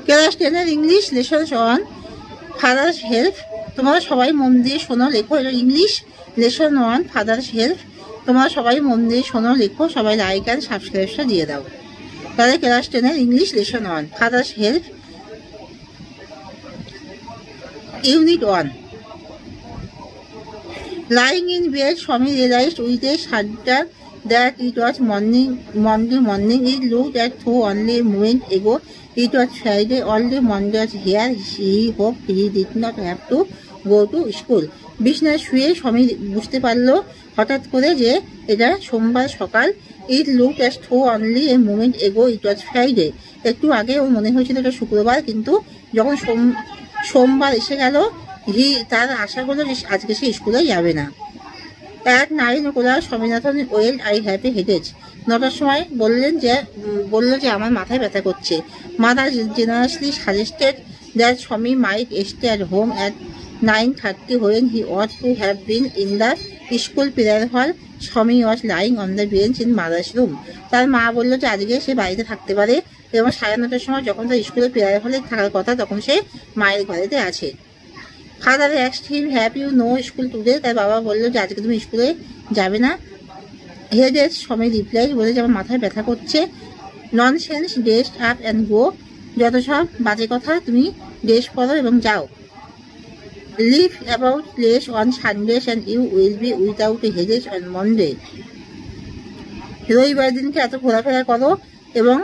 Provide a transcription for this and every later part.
Class 10 English lesson on father's help. তোমরা সবাই মন দিয়ে শোনো, লেখো। এটা ইংলিশ লেসন 1 ফাদার্স হেল্প। তোমরা সবাই মন দিয়ে শোনো, লেখো। সবাই লাইক অ্যান্ড সাবস্ক্রাইবটা দিয়ে দাও। তাহলে class 10 English lesson 1 father's help, unit 1। Lying in bed, Swami realized with a shudder that it was Monday morning. He looked at through only a moment ago. It was Friday. All the Monday was here. He hoped he did not have to go to school. বিছনায় শুয়ে স্বামী বুঝতে পারলো হঠাৎ করে যে এটা সোমবার সকাল। It looked as though only a moment ago it was Friday. একটু আগে ওর মনে হয়েছিল এটা শুক্রবার, কিন্তু যখন সোমবার এসে গেল তার আশা করলো যে আজকে সে স্কুলে যাবে না। At 9 o'clock, Swaminathan well I have a headache. 9টার সময় বললো যে আমার মাথায় ব্যথা করছে। মাদার জেনারেসলি সাজেস্টেড দ্যাট স্বামী might stay at home at 9:30 when he ought to have been in the school prayer hall. স্বামী was lying on the bench in mother's room. তার মা বললো যে আজকে সে বাড়িতে থাকতে পারে, এবং 9:30 সময় যখন তার স্কুলের প্রেয়ার হলে থাকার কথা তখন সে মায়ের ঘরেতে আছে। Father asked him, have you no school today? তার বাবা বললো যে আজকে তুমি স্কুলে যাবে না। হেডেজ স্বামী রিপ্লাই বলে যে আমার মাথায় ব্যথা করছে। Nonsense, dress up and go. যত সব বাজে কথা, তুমি ড্রেস পরো এবং যাও। Leave about place on Sundays and you will be without a headache on Monday. রবিবার দিনকে এত ঘোরাফেরা করো এবং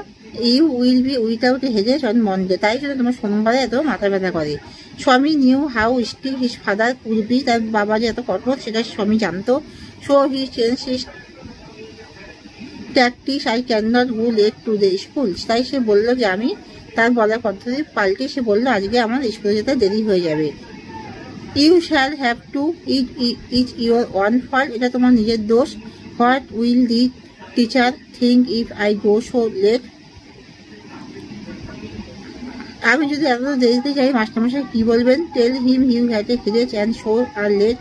you will be without a headache on Monday, তাই জন্য তোমার সোমবারে এত মাথা ব্যথা করে। স্বামী knew how strict his father could be. তার বাবা যে এত কঠোর সেটা স্বামী জানতো। So he change his tactics, I can not go late to the school. তাই সে বললো যে আমি তার বলার পদ্ধতি পাল্টে সে বললো আজকে আমার স্কুলে যেতে দেরি হয়ে যাবে। You shall have to eat your own fault. এটা তোমার নিজের দোষ। What will the teacher think if I go so late. আমি যদি এত দেরিতে যাই মাস্টারমশাই কি বলবেন। Tell him you had a headache and so are late.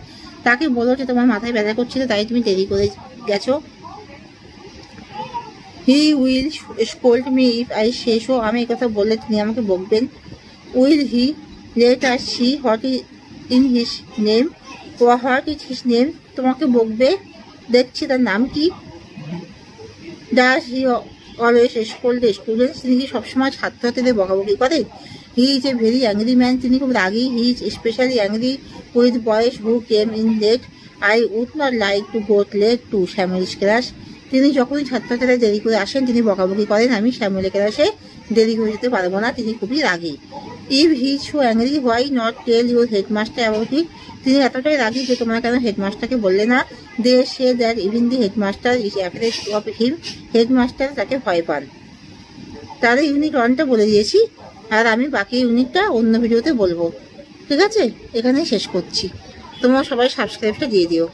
তাকে বলো যে তোমার মাথায় ব্যথা করছিল তাই তুমি দেরি করে গেছো। He will scold me if I say so. আমি এই কথা বললে তিনি আমাকে বকবেন। Will he let are see what in his name. What is his name. তোমাকে বকবে, দেখছি তার নাম কি। Does he always school the students. তিনি কি সবসময় ছাত্রছাত্রীদের বকাবকি করেন। He is a very angry man. তিনি খুব রাগী। He is specially angry with boys who came in late. I would not like to go late to Shyamali's class. তিনি যখনই ছাত্রছাত্রীরা দেরি করে আসেন তিনি বকাবকি করেন। আমি শ্যামলি ক্লাসে দেরি করে যেতে পারবো না। তিনি খুবই রাগী। If he is so angry why not tell your headmaster about it. তিনি এতটাই রাগী যে তোমরা কেন হেডমাস্টারকে বললে না। They say that even the headmaster is afraid of him. Headmaster তাকে ভয় পান। তাহলে ইউনিট 1টা বলে দিয়েছি, আর আমি বাকি ইউনিটটা অন্য ভিডিওতে বলবো। ঠিক আছে, এখানেই শেষ করছি। তোমরা সবাই সাবস্ক্রাইবটা দিয়ে দিও।